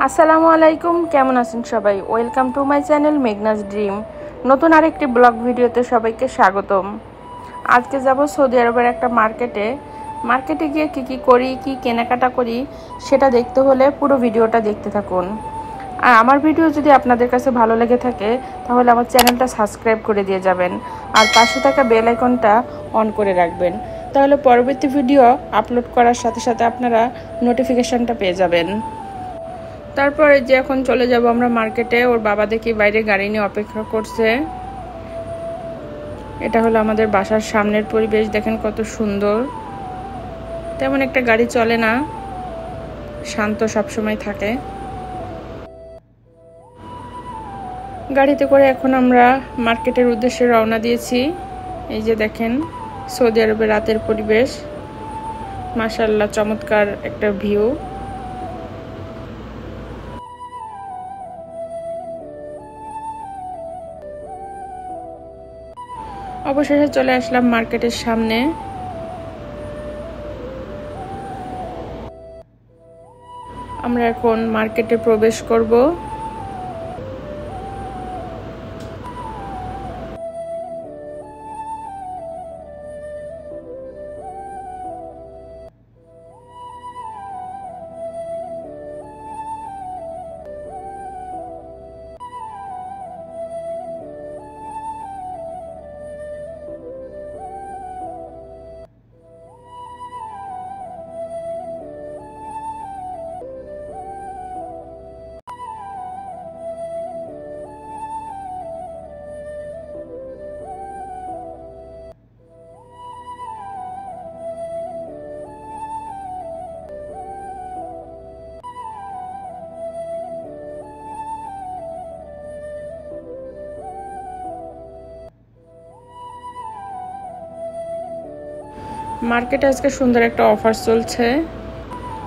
আসসালামু আলাইকুম, কেমন আছেন সবাই? Welcome to my channel Meghna's dream. নতুন আরেকটি ব্লগ ভিডিওতে সবাইকে স্বাগতম। আজকে যাব সৌদি আরবের একটা মার্কেটে গিয়ে কি করি, কি কেনাকাটা করি সেটা দেখতে হলে পুরো ভিডিওটা দেখতে থাকুন। আর আমার ভিডিও যদি আপনাদের কাছে ভালো লেগে থাকে তাহলে আমার চ্যানেলটা সাবস্ক্রাইব করে দিয়ে যাবেন আর পাশে থাকা বেল আইকনটা অন করে রাখবেন, তাহলে পরবর্তী ভিডিও আপলোড করার সাথে সাথে আপনারা নোটিফিকেশনটা পেয়ে যাবেন। তারপরে যে এখন চলে যাব আমরা মার্কেটে। ওর বাবা দেখি বাইরে গাড়ি নিয়ে অপেক্ষা করছে। এটা হলো আমাদের বাসার সামনের পরিবেশ, দেখেন কত সুন্দর। তেমন একটা গাড়ি চলে না, শান্ত সবসময় থাকে। গাড়িতে করে এখন আমরা মার্কেটের উদ্দেশ্যে রওনা দিয়েছি। এই যে দেখেন সৌদি আরবের রাতের পরিবেশ, মাশাআল্লাহ চমৎকার একটা ভিউ। অবশেষে চলে আসলাম মার্কেটের সামনে। আমরা এখন মার্কেটে প্রবেশ করব। মার্কেটে আজকে সুন্দর একটা অফার চলছে।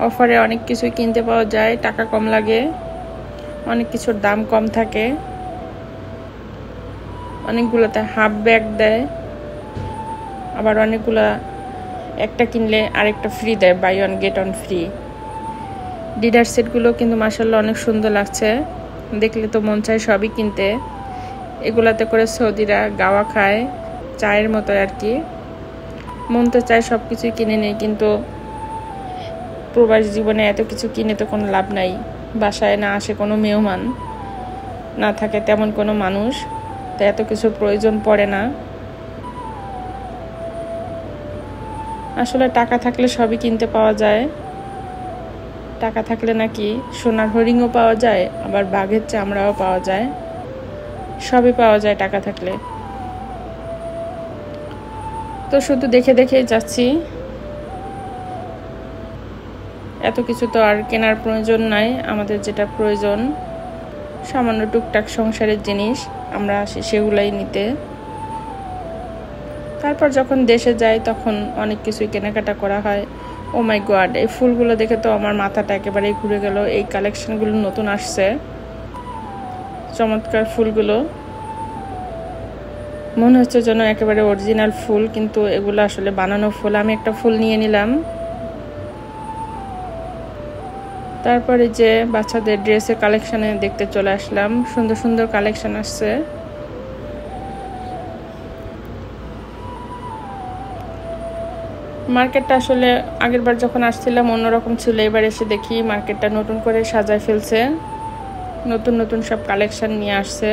অফারে অনেক কিছুই কিনতে পাওয়া যায়, টাকা কম লাগে, অনেক কিছুর দাম কম থাকে। অনেকগুলোতে হাফ ব্যাগ দেয়, আবার অনেকগুলা একটা কিনলে আরেকটা ফ্রি দেয়, buy one get one free. Dinner সেটগুলো কিন্তু মাশাআল্লাহ অনেক সুন্দর লাগছে, দেখলে তো মন চায় সবই কিনতে। এগুলাতে করে সৌদিরা গাওয়া খায়, চায়ের মতো আর কি। মন তো চায় সব কিছুই কিনে নেই, কিন্তু প্রবাস জীবনে এত কিছু কিনে তো কোনো লাভ নাই। বাসায় না আসে কোনো মেহমান, না থাকে তেমন কোনো মানুষ, তো এত কিছুর প্রয়োজন পড়ে না। আসলে টাকা থাকলে সবই কিনতে পাওয়া যায়। টাকা থাকলে নাকি সোনার হরিণও পাওয়া যায়, আবার বাঘের চামড়াও পাওয়া যায়, সবই পাওয়া যায় টাকা থাকলে। তো শুধু দেখে দেখেই যাচ্ছি, এত কিছু তো আর কেনার প্রয়োজন নাই। আমাদের যেটা প্রয়োজন সামান্য টুকটাক সংসারের জিনিস, আমরা আসি সেগুলাই নিতে। তারপর যখন দেশে যাই তখন অনেক কিছুই কেনাকাটা করা হয়। ও মাই গড, এই ফুলগুলো দেখে তো আমার মাথাটা একেবারেই ঘুরে গেল। এই কালেকশনগুলো নতুন আসছে, চমৎকার ফুলগুলো। মনে হচ্ছে যেন একেবারে অরিজিনাল ফুল, কিন্তু এগুলো আসলে বানানো ফুল। আমি একটা ফুল নিয়ে নিলাম। তারপরে যে বাচ্চাদের ড্রেসের কালেকশনে দেখতে চলে আসলাম, সুন্দর সুন্দর কালেকশন আসছে। মার্কেটটা আসলে আগের বার যখন আসছিলাম অন্যরকম ছিল, এবার এসে দেখি মার্কেটটা নতুন করে সাজায় ফেলছে, নতুন নতুন সব কালেকশন নিয়ে আসছে।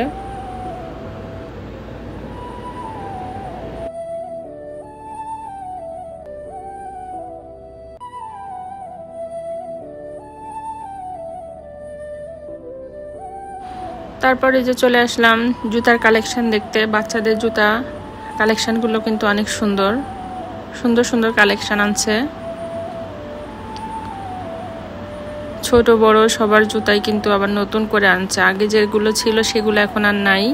তারপরে যে চলে আসলাম জুতার কালেকশন দেখতে। বাচ্চাদের জুতা কালেকশনগুলো কিন্তু অনেক সুন্দর সুন্দর সুন্দর কালেকশন আনছে। ছোট বড় সবার জুতাই কিন্তু আবার নতুন করে আনছে, আগে যেগুলো ছিল সেগুলো এখন আর নাই।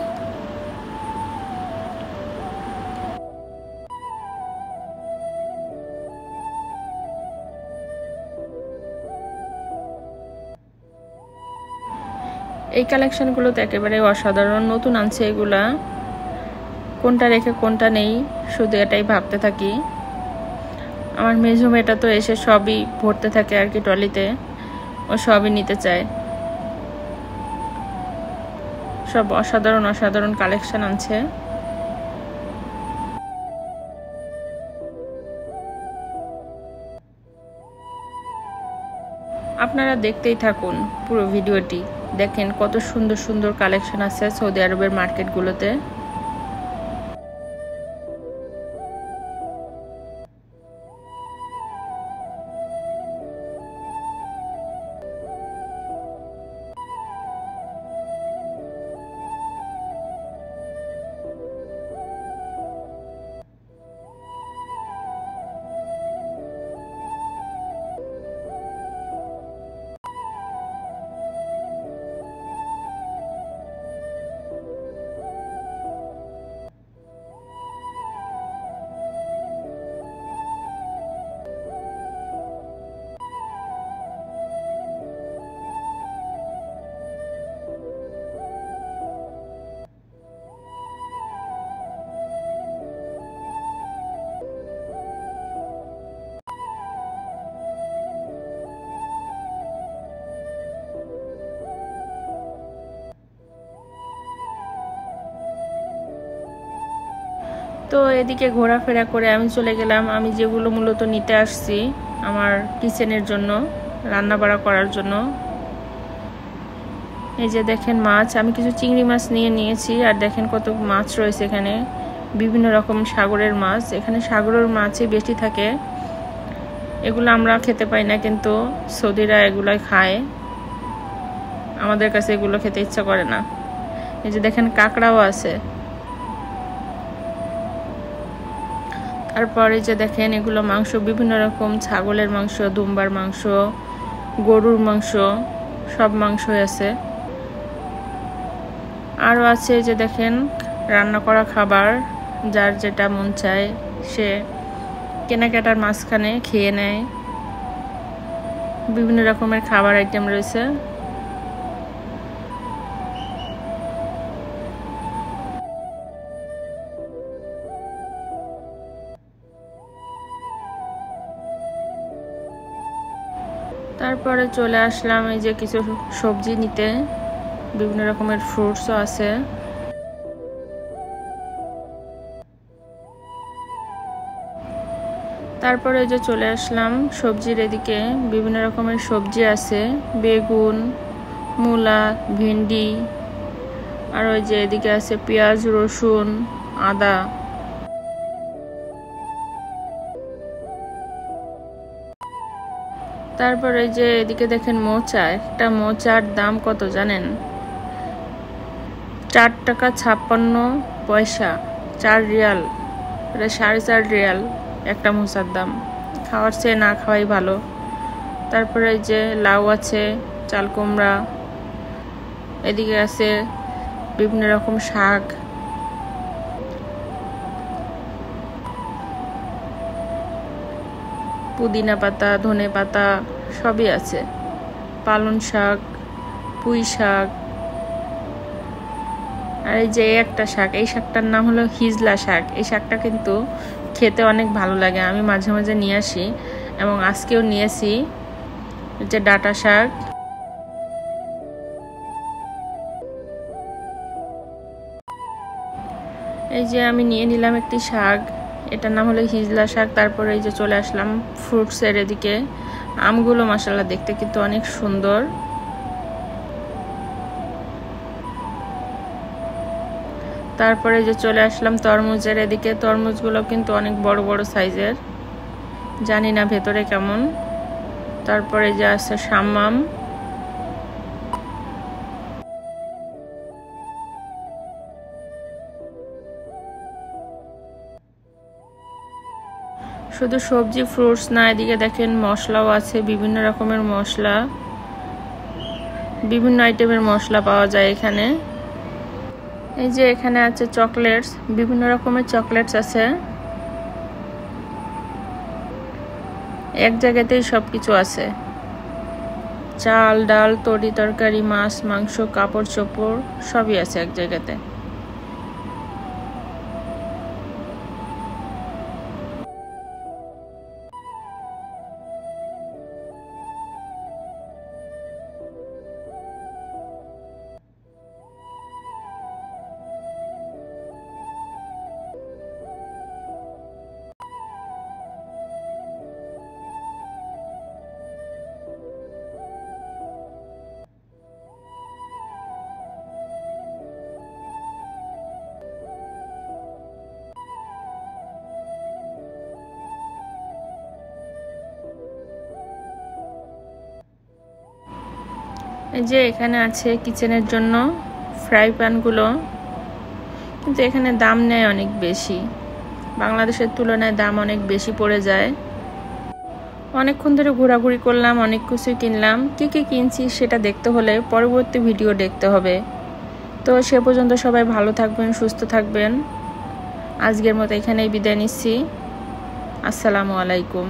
এই কালেকশনগুলো তো একেবারে অসাধারণ, নতুন আনছে এগুলা। কোনটা রেখে কোনটা নেই শুধু এটাই ভাবতে থাকি। আমার মেজো মেয়েটা তো এসে সবই ভরতে থাকে আর কি ট্রলিতে, ও সবই নিতে চায়। সব অসাধারণ অসাধারণ কালেকশন আনছে। আপনারা দেখতেই থাকুন পুরো ভিডিওটি, দেখেন কত সুন্দর সুন্দর কালেকশন আছে সৌদি আরবের মার্কেটগুলোতে। তো এদিকে ঘোরাফেরা করে আমি চলে গেলাম আমি যেগুলো মূলত নিতে আসছি আমার কিচেনের জন্য, রান্না বাড়া করার জন্য। এই যে দেখেন মাছ, আমি কিছু চিংড়ি মাছ নিয়েছি। আর দেখেন কত মাছ রয়েছে এখানে, বিভিন্ন রকম সাগরের মাছ। এখানে সাগরের মাছই বেশি থাকে, এগুলো আমরা খেতে পাই না, কিন্তু সৌদিরা এগুলাই খায়। আমাদের কাছে এগুলো খেতে ইচ্ছা করে না। এই যে দেখেন কাঁকড়াও আছে। তারপরে যে দেখেন এগুলো মাংস, বিভিন্ন রকম ছাগলের মাংস, দুম্বার মাংস, গরুর মাংস, সব মাংসই আছে। আরও আছে যে দেখেন রান্না করা খাবার, যার যেটা মন চায় সে কেনাকাটার মাঝখানে খেয়ে নেয়। বিভিন্ন রকমের খাবার আইটেম রয়েছে। তারপরে চলে আসলাম এই যে কিছু সবজি নিতে, বিভিন্ন রকমের ফ্রুটসও আছে। তারপরে যে চলে আসলাম সবজির এদিকে, বিভিন্ন রকমের সবজি আছে, বেগুন, মূলা, ভেন্ডি, আর ওই যে এদিকে আছে পেঁয়াজ, রসুন, আদা। তারপরে যে এদিকে দেখেন মোচা, একটা মোচার দাম কত জানেন? 4 টাকা 56 পয়সা, 4 রিয়াল, 4.5 রিয়াল একটা মোচার দাম। খাওয়ার চেয়ে না খাওয়াই ভালো। তারপরে যে লাউ আছে, চাল কুমড়া, এদিকে আছে বিভিন্ন রকম শাক, পুদিনা পাতা, ধনে পাতা সবই আছে, পালং শাক, পুঁই শাক। আর এই যে একটা শাক, এই শাকটার নাম হলো হিজলা শাক। এই শাকটা কিন্তু খেতে অনেক ভালো লাগে, আমি মাঝে মাঝে নিয়ে আসি এবং আজকেও নিয়েছি। যে ডাঁটা শাক, এই যে আমি নিয়ে নিলাম একটি শাক, এটার নাম হলো হিজলা শাক। তারপরে এই যে চলে আসলাম ফ্রুটসের এদিকে, আমগুলো মাশাআল্লাহ দেখতে কিন্তু অনেক সুন্দর। তারপরে যে চলে আসলাম তরমুজের এদিকে, তরমুজগুলো কিন্তু অনেক বড় বড় সাইজের, জানি না ভেতরে কেমন। তারপরে যে আছে শাম্মাম, শুধু সবজি ফ্রুটস না, এদিকে দেখেন মশলাও আছে, বিভিন্ন রকমের মশলা, বিভিন্ন আইটেমের মশলা পাওয়া যায় এখানে। এই যে এখানে আছে চকলেটস, বিভিন্ন রকমের চকলেটস আছে। এক জায়গাতেই সবকিছু আছে, চাল ডাল তরি তরকারি, মাছ মাংস, কাপড় চোপড় সবই আছে এক জায়গাতে। এই যে এখানে আছে কিচেনের জন্য ফ্রাই প্যানগুলো, কিন্তু এখানে দাম নেয় অনেক বেশি, বাংলাদেশের তুলনায় দাম অনেক বেশি পড়ে যায়। অনেকক্ষণ ধরে ঘোরাঘুরি করলাম, অনেক কিছুই কিনলাম। কি কি কিনছি সেটা দেখতে হলে পরবর্তী ভিডিও দেখতে হবে। তো সে পর্যন্ত সবাই ভালো থাকবেন, সুস্থ থাকবেন। আজকের মতো এখানেই বিদায় নিচ্ছি। আসসালামু আলাইকুম।